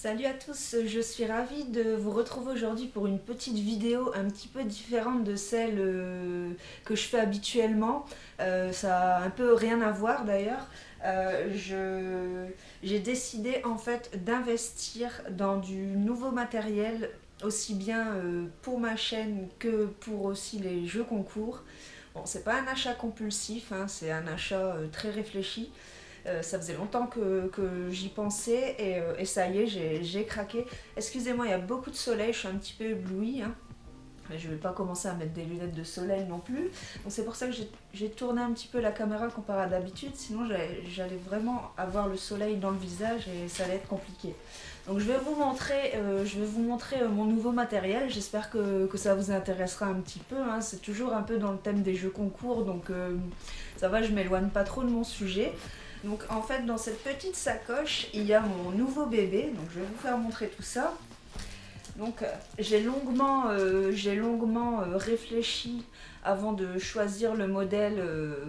Salut à tous, je suis ravie de vous retrouver aujourd'hui pour une petite vidéo un petit peu différente de celle que je fais habituellement. Ça a un peu rien à voir d'ailleurs. J'ai décidé en fait d'investir dans du nouveau matériel aussi bien pour ma chaîne que pour aussi les jeux concours. Bon, c'est pas un achat compulsif, hein, c'est un achat très réfléchi. Ça faisait longtemps que j'y pensais et ça y est, j'ai craqué. Excusez-moi, il y a beaucoup de soleil, je suis un petit peu éblouie, hein. Je ne vais pas commencer à mettre des lunettes de soleil non plus. Donc c'est pour ça que j'ai tourné un petit peu la caméra comparé à d'habitude. Sinon j'allais vraiment avoir le soleil dans le visage et ça allait être compliqué. Donc je vais vous montrer mon nouveau matériel. J'espère que ça vous intéressera un petit peu, hein. C'est toujours un peu dans le thème des jeux concours. Donc ça va, je m'éloigne pas trop de mon sujet. Donc en fait dans cette petite sacoche il y a mon nouveau bébé. Donc je vais vous faire montrer tout ça. Donc j'ai longuement réfléchi avant de choisir le modèle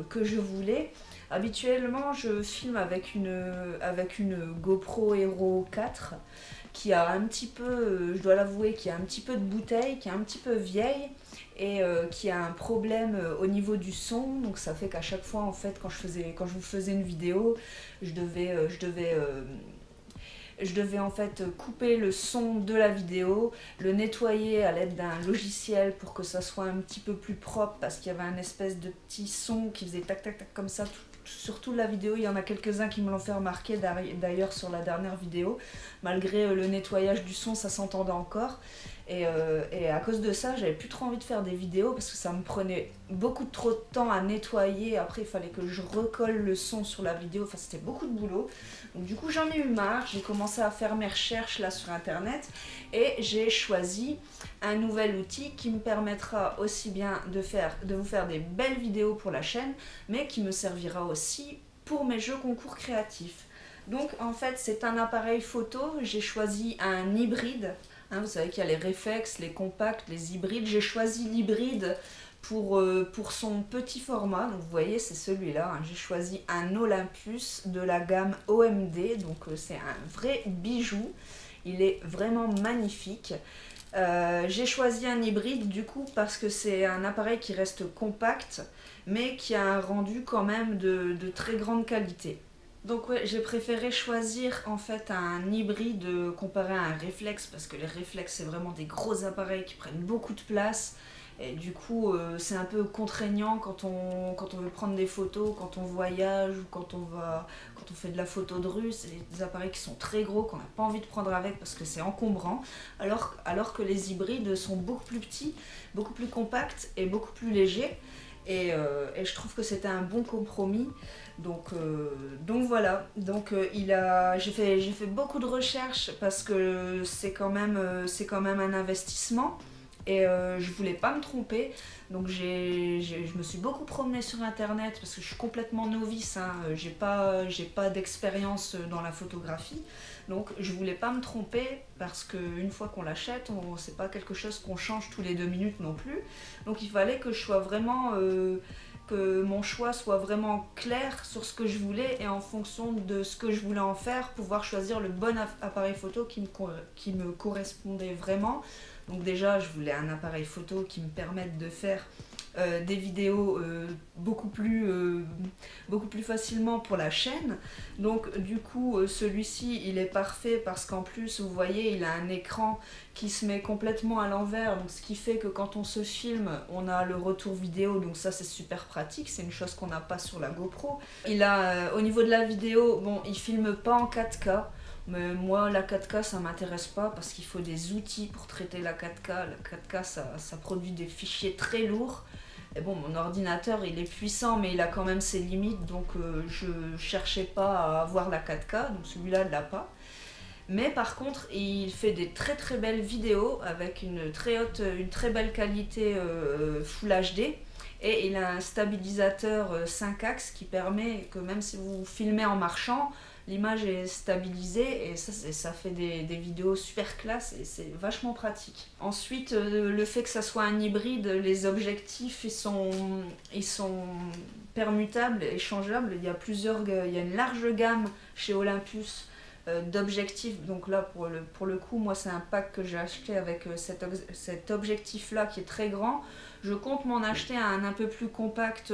que je voulais. Habituellement je filme avec une GoPro Hero 4 qui a un petit peu, je dois l'avouer, qui a un petit peu de bouteille, qui est un petit peu vieille et qui a un problème au niveau du son. Donc ça fait qu'à chaque fois en fait quand je vous faisais une vidéo, je devais en fait couper le son de la vidéo, le nettoyer à l'aide d'un logiciel pour que ça soit un petit peu plus propre parce qu'il y avait un espèce de petit son qui faisait tac tac tac comme ça sur toute la vidéo. Il y en a quelques-uns qui me l'ont fait remarquer d'ailleurs sur la dernière vidéo. Malgré le nettoyage du son, ça s'entendait encore. Et à cause de ça, j'avais plus trop envie de faire des vidéos parce que ça me prenait beaucoup trop de temps à nettoyer. Après, il fallait que je recolle le son sur la vidéo. Enfin, c'était beaucoup de boulot. Donc du coup, j'en ai eu marre. J'ai commencé à faire mes recherches là sur Internet et j'ai choisi un nouvel outil qui me permettra aussi bien de vous faire des belles vidéos pour la chaîne, mais qui me servira aussi pour mes jeux concours créatifs. Donc en fait, c'est un appareil photo. J'ai choisi un hybride. Hein, vous savez qu'il y a les réflexes, les compacts, les hybrides. J'ai choisi l'hybride pour son petit format. Donc vous voyez, c'est celui-là. Hein. J'ai choisi un Olympus de la gamme OMD. Donc c'est un vrai bijou. Il est vraiment magnifique. J'ai choisi un hybride du coup parce que c'est un appareil qui reste compact mais qui a un rendu quand même de très grande qualité. Donc ouais, j'ai préféré choisir en fait un hybride comparé à un réflexe parce que les réflexes c'est vraiment des gros appareils qui prennent beaucoup de place et du coup c'est un peu contraignant quand on veut prendre des photos, quand on voyage ou quand on fait de la photo de rue. C'est des appareils qui sont très gros qu'on n'a pas envie de prendre avec parce que c'est encombrant alors que les hybrides sont beaucoup plus petits, beaucoup plus compacts et beaucoup plus légers. Et je trouve que c'était un bon compromis. Donc voilà. Donc j'ai fait beaucoup de recherches parce que c'est quand même un investissement. Et je voulais pas me tromper. Donc je me suis beaucoup promenée sur internet parce que je suis complètement novice, hein. J'ai pas d'expérience dans la photographie. Donc je voulais pas me tromper parce qu'une fois qu'on l'achète, c'est pas quelque chose qu'on change tous les 2 minutes non plus. Donc il fallait que je sois vraiment que mon choix soit vraiment clair sur ce que je voulais et en fonction de ce que je voulais en faire, pouvoir choisir le bon appareil photo qui me correspondait vraiment. Donc déjà, je voulais un appareil photo qui me permette de faire des vidéos beaucoup plus facilement pour la chaîne. Donc du coup, celui-ci, il est parfait parce qu'en plus, vous voyez, il a un écran qui se met complètement à l'envers. Donc ce qui fait que quand on se filme, on a le retour vidéo. Donc ça, c'est super pratique. C'est une chose qu'on n'a pas sur la GoPro. Il a, au niveau de la vidéo, bon, il filme pas en 4K. Mais moi, la 4K, ça m'intéresse pas parce qu'il faut des outils pour traiter la 4K. La 4K, ça produit des fichiers très lourds. Et bon, mon ordinateur, il est puissant, mais il a quand même ses limites. Donc, je cherchais pas à avoir la 4K. Donc, celui-là ne l'a pas. Mais par contre, il fait des très très belles vidéos avec une très belle qualité Full HD. Et il a un stabilisateur 5 axes qui permet que même si vous filmez en marchant, l'image est stabilisée et ça fait des vidéos super classe et c'est vachement pratique. Ensuite, le fait que ça soit un hybride, les objectifs ils sont permutables et changeables. Il y a une large gamme chez Olympus d'objectifs. Donc là, pour le coup, moi, c'est un pack que j'ai acheté avec cet objectif-là qui est très grand. Je compte m'en acheter un peu plus compact,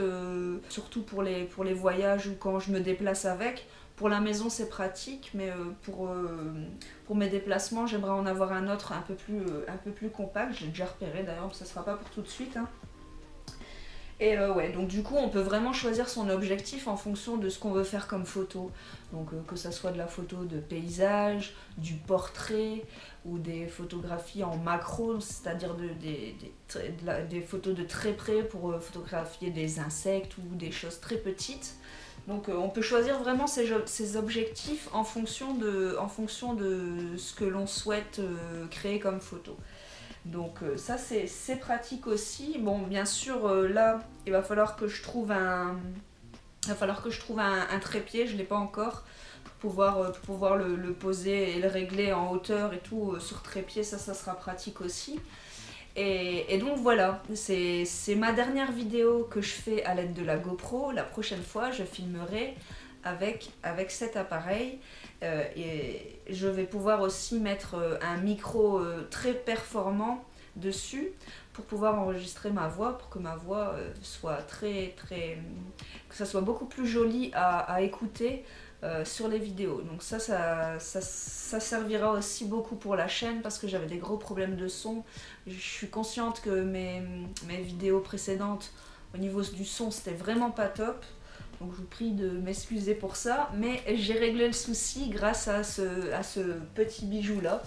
surtout pour les voyages ou quand je me déplace avec. Pour la maison, c'est pratique, mais pour mes déplacements, j'aimerais en avoir un autre un peu plus compact. J'ai déjà repéré d'ailleurs, ça ne sera pas pour tout de suite, hein. Et ouais, donc du coup, on peut vraiment choisir son objectif en fonction de ce qu'on veut faire comme photo. Donc que ça soit de la photo de paysage, du portrait ou des photographies en macro, c'est-à-dire des photos de très près pour photographier des insectes ou des choses très petites. Donc on peut choisir vraiment ses objectifs en fonction de ce que l'on souhaite créer comme photo. Donc ça c'est pratique aussi. Bon, bien sûr, là il va falloir que je trouve un trépied, je ne l'ai pas encore, pour pouvoir le poser et le régler en hauteur et tout sur trépied, ça sera pratique aussi. Et donc voilà, c'est ma dernière vidéo que je fais à l'aide de la GoPro. La prochaine fois, je filmerai avec cet appareil et je vais pouvoir aussi mettre un micro très performant dessus pour pouvoir enregistrer ma voix, pour que ma voix soit que ça soit beaucoup plus joli à écouter sur les vidéos. Donc ça servira aussi beaucoup pour la chaîne parce que j'avais des gros problèmes de son. Je suis consciente que mes vidéos précédentes au niveau du son c'était vraiment pas top. Donc je vous prie de m'excuser pour ça, mais j'ai réglé le souci grâce à ce petit bijou là.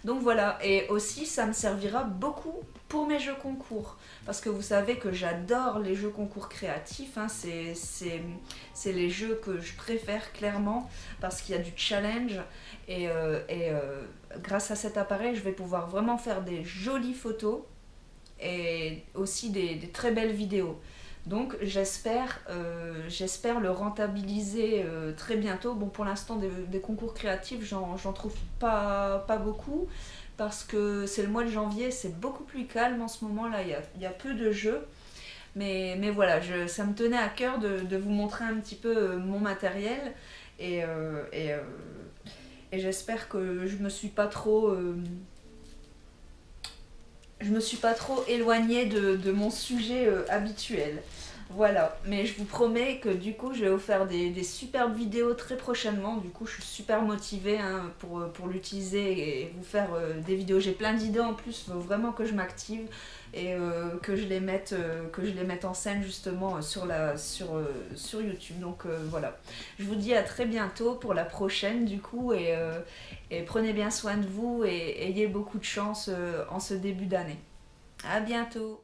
Donc voilà, et aussi ça me servira beaucoup pour mes jeux concours. Parce que vous savez que j'adore les jeux concours créatifs, hein, c'est les jeux que je préfère clairement parce qu'il y a du challenge et grâce à cet appareil je vais pouvoir vraiment faire des jolies photos et aussi des très belles vidéos. Donc j'espère le rentabiliser très bientôt. Bon, pour l'instant des concours créatifs j'en trouve pas beaucoup parce que c'est le mois de janvier, c'est beaucoup plus calme en ce moment là, il y a peu de jeux. Mais voilà, ça me tenait à cœur de vous montrer un petit peu mon matériel et j'espère que je me suis pas trop éloignée de mon sujet habituel. Voilà, mais je vous promets que du coup je vais vous faire des superbes vidéos très prochainement. Du coup je suis super motivée hein, pour l'utiliser et vous faire des vidéos. J'ai plein d'idées en plus, il faut vraiment que je m'active et que je les mette en scène justement sur YouTube. Donc voilà, je vous dis à très bientôt pour la prochaine du coup et prenez bien soin de vous et ayez beaucoup de chance en ce début d'année. À bientôt!